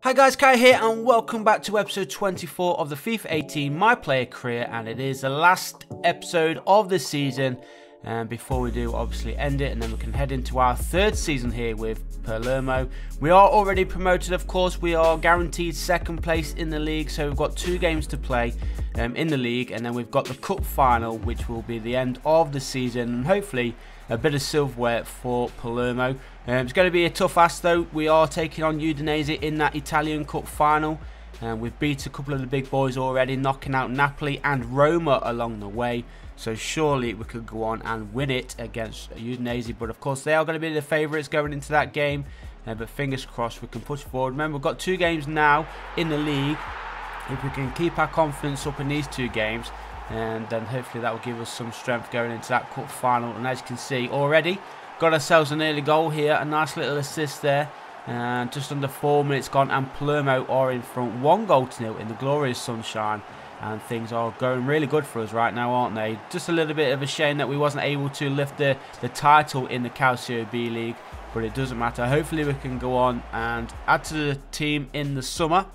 Hi guys, Kai here and welcome back to episode 24 of the FIFA 18 My Player Career, and it is the last episode of the season. And before we do, obviously end it and then we can head into our third season here with Palermo. We are already promoted, of course. We are guaranteed second place in the league, so we've got 2 games to play in the league, and then we've got the cup final, which will be the end of the season, and hopefully a bit of silverware for Palermo. It's going to be a tough ask though. We are taking on Udinese in that Italian Cup final. We've beat a couple of the big boys already, knocking out Napoli and Roma along the way. So surely we could go on and win it against Udinese. But of course they are going to be the favourites going into that game. But fingers crossed we can push forward. Remember, we've got 2 games now in the league. If we can keep our confidence up in these 2 games, and then hopefully that will give us some strength going into that cup final. And as you can see already, got ourselves an early goal here, a nice little assist there, and just under 4 minutes gone, and Palermo are in front 1-0 in the glorious sunshine, and things are going really good for us right now, aren't they? Just a little bit of a shame that we wasn't able to lift the title in the Calcio B League, but it doesn't matter. Hopefully we can go on and add to the team in the summer,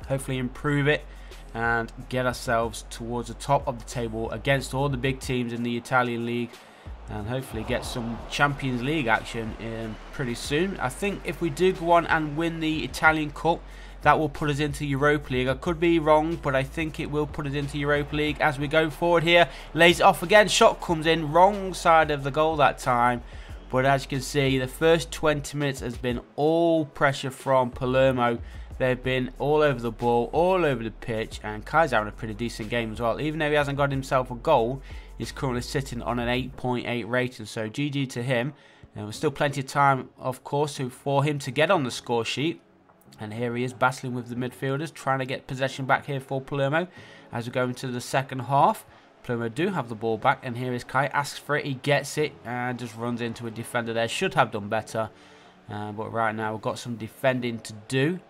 hopefully improve it and get ourselves towards the top of the table against all the big teams in the Italian league, and hopefully get some Champions League action in pretty soon. I think if we do go on and win the Italian Cup, that will put us into Europa League. I could be wrong, but I think it will put us into Europa League as we go forward here. Lays it off again, shot comes in, wrong side of the goal that time. But as you can see, the first 20 minutes has been all pressure from Palermo. They've been all over the ball, all over the pitch, and Kai's having a pretty decent game as well. Even though he hasn't got himself a goal, he's currently sitting on an 8.8 rating, so GG to him. And there's still plenty of time, of course, for him to get on the score sheet. And here he is battling with the midfielders, trying to get possession back here for Palermo as we go into the second half. Palermo do have the ball back, and here is Kai, asks for it, he gets it, and just runs into a defender there. Should have done better, but right now we've got some defending to do.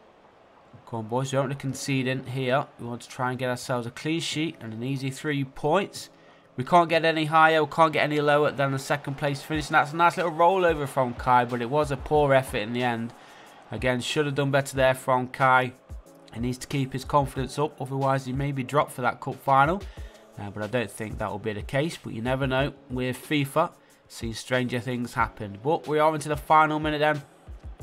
Come on boys, we don't want to concede in here. We want to try and get ourselves a clean sheet and an easy 3 points. We can't get any higher, we can't get any lower than the second place finish. And that's a nice little rollover from Kai, but it was a poor effort in the end. Again, should have done better there from Kai. He needs to keep his confidence up, otherwise he may be dropped for that cup final. But I don't think that will be the case, but you never know. With FIFA, see stranger things happen. But we are into the final minute then.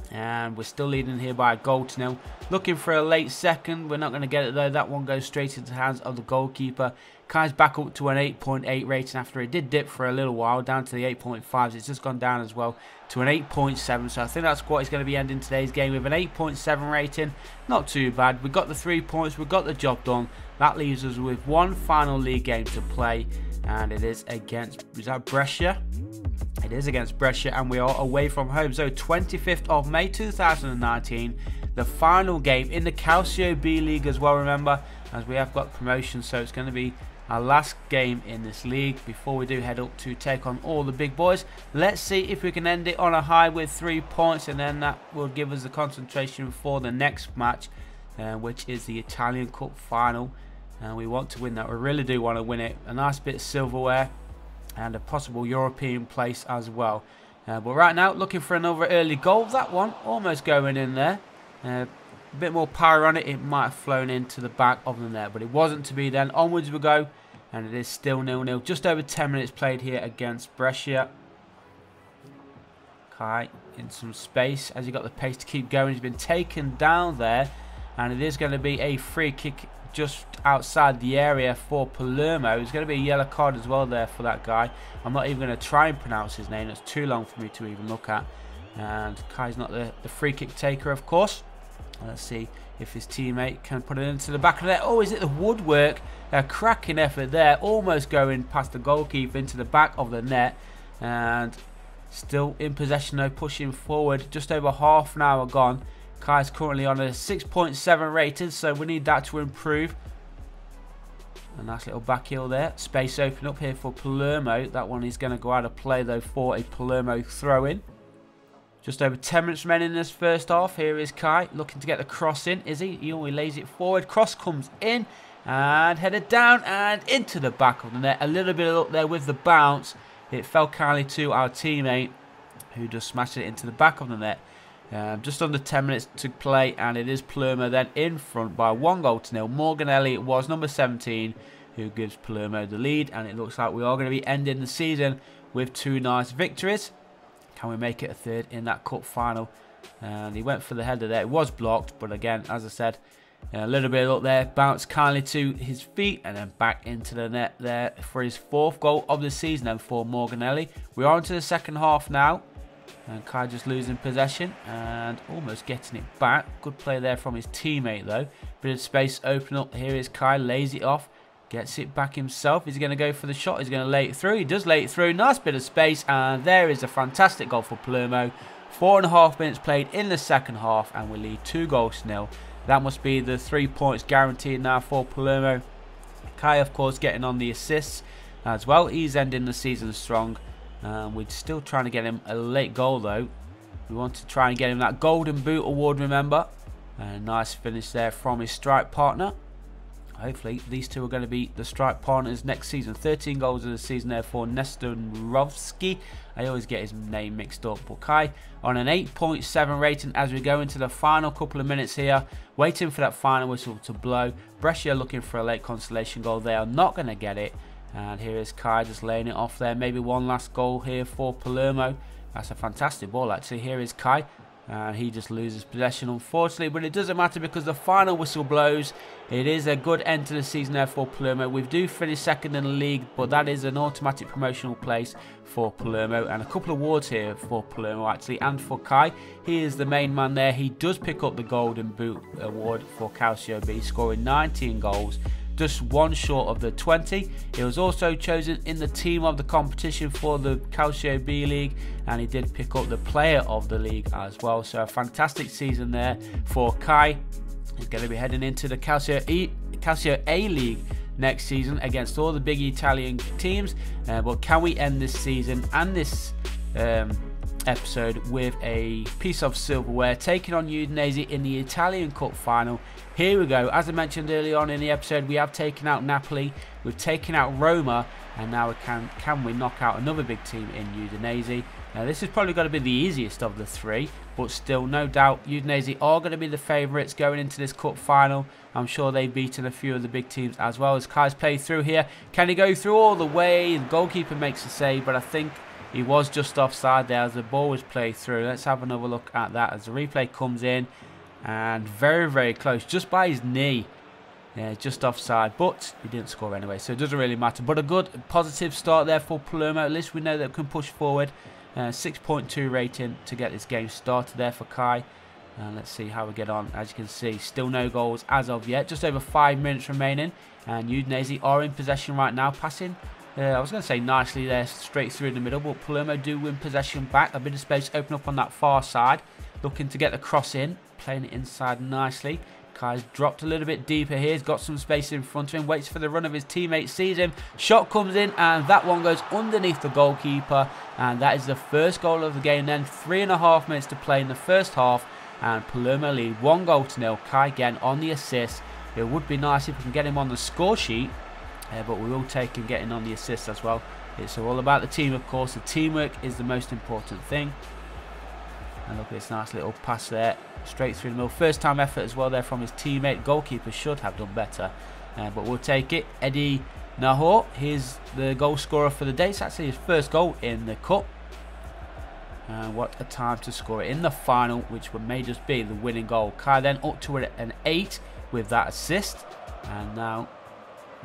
And we're still leading here by a goal to nil. Looking for a late second. We're not going to get it though. That one goes straight into the hands of the goalkeeper. Kai's back up to an 8.8 rating after it did dip for a little while down to the 8.5s. It's just gone down as well to an 8.7. So I think that's what he's going to be ending today's game with, an 8.7 rating. Not too bad. We got the 3 points. We got the job done. That leaves us with 1 final league game to play, and it is against, is that Brescia? It is against Brescia, and we are away from home. So 25th of May 2019, the final game in the Calcio B League as well, remember, as we have got promotion. So it's going to be our last game in this league before we do head up to take on all the big boys. Let's see if we can end it on a high with 3 points, and then that will give us the concentration for the next match, which is the Italian Cup final. And we want to win that. We really do want to win it. A nice bit of silverware and a possible European place as well. But right now, looking for another early goal. That one almost going in there. A bit more power on it. It might have flown into the back of the net, but it wasn't to be then. Onwards we go, and it is still 0-0. Just over 10 minutes played here against Brescia. Kai in some space as he got the pace to keep going. He's been taken down there, and it is going to be a free kick just outside the area for Palermo. It's going to be a yellow card as well there for that guy. I'm not even going to try and pronounce his name. It's too long for me to even look at. And Kai's not the free kick taker, of course. Let's see if his teammate can put it into the back of the net. Oh, is it the woodwork? A cracking effort there. Almost going past the goalkeeper into the back of the net. And still in possession though, pushing forward. Just over half an hour gone. Kai's currently on a 6.7 rating, so we need that to improve. A nice little back heel there. Space open up here for Palermo. That one is going to go out of play though for a Palermo throw-in. Just over 10 minutes remaining in this first half. Here is Kai looking to get the cross in. Is he? He only lays it forward. Cross comes in and headed down and into the back of the net. A little bit up there with the bounce. It fell kindly to our teammate, who just smashed it into the back of the net. Just under 10 minutes to play, and it is Palermo then in front by 1-0. Morganelli was number 17 who gives Palermo the lead, and it looks like we are going to be ending the season with 2 nice victories. Can we make it a third in that cup final? And he went for the header there. It was blocked, but again, as I said, a little bit up there, bounced kindly to his feet and then back into the net there for his 4th goal of the season then for Morganelli. We are into the second half now, and Kai just losing possession and almost getting it back. Good play there from his teammate though. Bit of space open up. Here is Kai, lays it off, gets it back himself. He's going to go for the shot. He's going to lay it through. He does lay it through. Nice bit of space, and there is a fantastic goal for Palermo. 4.5 minutes played in the second half, and we lead 2-0. That must be the 3 points guaranteed now for Palermo. Kai, of course, getting on the assists as well. He's ending the season strong. We're still trying to get him a late goal, though. We want to try and get him that Golden Boot award, remember. Nice finish there from his strike partner. Hopefully, these two are going to be the strike partners next season. 13 goals of the season there for Nestorovski. I always get his name mixed up. But Kai on an 8.7 rating as we go into the final couple of minutes here. Waiting for that final whistle to blow. Brescia looking for a late consolation goal. They are not going to get it. And here is Kai just laying it off there. Maybe one last goal here for Palermo. That's a fantastic ball, actually. Here is Kai. And he just loses possession, unfortunately, but it doesn't matter because the final whistle blows. It is a good end to the season there for Palermo. We do finish second in the league, but that is an automatic promotional place for Palermo, and a couple of awards here for Palermo actually, and for Kai. He is the main man there. He does pick up the Golden Boot award for Calcio B, scoring 19 goals. Just one short of the 20. He was also chosen in the team of the competition for the Calcio B League, and he did pick up the player of the league as well. So a fantastic season there for Kai. He's going to be heading into the Calcio A League next season against all the big Italian teams. But can we end this season and this episode with a piece of silverware, taking on Udinese in the Italian Cup final? Here we go. As I mentioned earlier on in the episode, we have taken out Napoli, we've taken out Roma, and now can we knock out another big team in Udinese? Now this is probably going to be the easiest of the 3, but still, no doubt Udinese are going to be the favourites going into this cup final. I'm sure they've beaten a few of the big teams as well. As Kai's played through here, can he go through all the way? The goalkeeper makes a save, but I think he was just offside there as the ball was played through. Let's have another look at that as the replay comes in. And very, very close, just by his knee. Yeah, just offside, but he didn't score anyway, so it doesn't really matter. But a good, positive start there for Palermo. At least we know that we can push forward. 6.2 rating to get this game started there for Kai. And let's see how we get on. As you can see, still no goals as of yet. Just over 5 minutes remaining. And Udinese are in possession right now, passing. I was going to say nicely there, straight through in the middle, but Palermo do win possession back. A bit of space open up on that far side. Looking to get the cross in, playing it inside nicely. Kai's dropped a little bit deeper here. He's got some space in front of him, waits for the run of his teammate, sees him. Shot comes in, and that one goes underneath the goalkeeper. And that is the first goal of the game then. 3.5 minutes to play in the first half. And Palermo lead 1-0. Kai again on the assist. It would be nice if we can get him on the score sheet. But we will take him getting on the assist as well. It's all about the team, of course. The teamwork is the most important thing. And look at this nice little pass there, straight through the middle. First time effort as well there from his teammate. Goalkeeper should have done better, but we'll take it. Eddie Nahor, he's the goal scorer for the day. It's actually his first goal in the cup. And what a time to score it in the final, which may just be the winning goal. Kai then up to an 8 with that assist. And now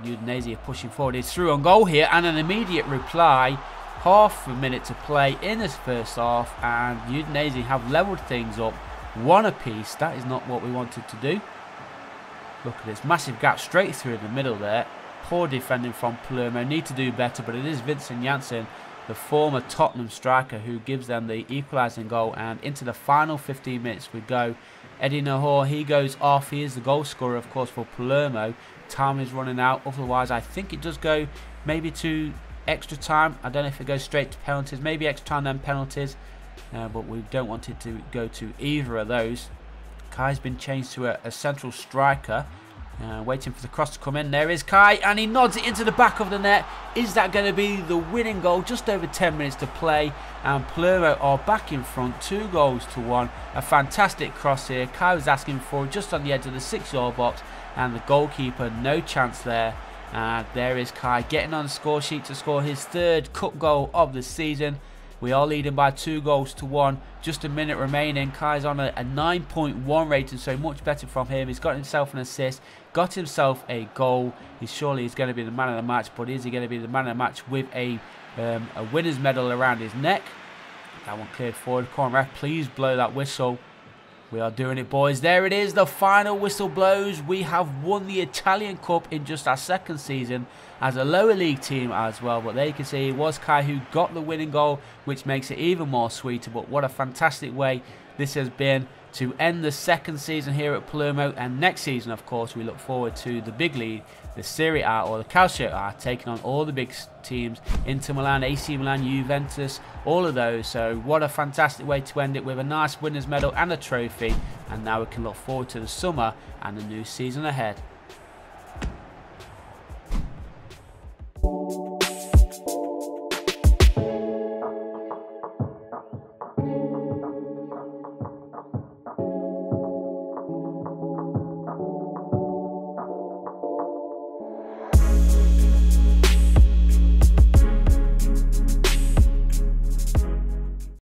Udinese are pushing forward. It's through on goal here, and an immediate reply. Half a minute to play in this first half, and Udinese have levelled things up 1 apiece. That is not what we wanted to do. Look at this massive gap straight through in the middle there. Poor defending from Palermo. Need to do better, but it is Vincent Janssen, the former Tottenham striker, who gives them the equalising goal. And into the final 15 minutes we go. Eddie Nahor, he goes off. He is the goal scorer, of course, for Palermo. Time is running out. Otherwise, I think it does go maybe to extra time. I don't know if it goes straight to penalties. Maybe extra time then penalties. But we don't want it to go to either of those. Kai's been changed to a central striker. Waiting for the cross to come in. There is Kai, and he nods it into the back of the net. Is that going to be the winning goal? Just over 10 minutes to play, and Palermo are back in front, 2-1. A fantastic cross here. Kai was asking for it just on the edge of the 6-yard box, and the goalkeeper, no chance there. And there is Kai getting on the score sheet to score his 3rd cup goal of the season. We are leading by 2-1. Just a minute remaining. Kai's on a 9.1 rating, so much better from him. He's got himself an assist, got himself a goal. He's going to be the man of the match, but is he going to be the man of the match with a winner's medal around his neck? That one cleared forward. Come on, ref, please blow that whistle. We are doing it, boys. There it is. The final whistle blows. We have won the Italian Cup in just our 2nd season as a lower league team as well. But there you can see it was Kai who got the winning goal, which makes it even more sweeter. But what a fantastic way this has been to end the 2nd season here at Palermo. And next season, of course, we look forward to the big league, the Serie A or the Calcio A, taking on all the big teams, Inter Milan, AC Milan, Juventus, all of those. So what a fantastic way to end it with a nice winner's medal and a trophy. And now we can look forward to the summer and the new season ahead.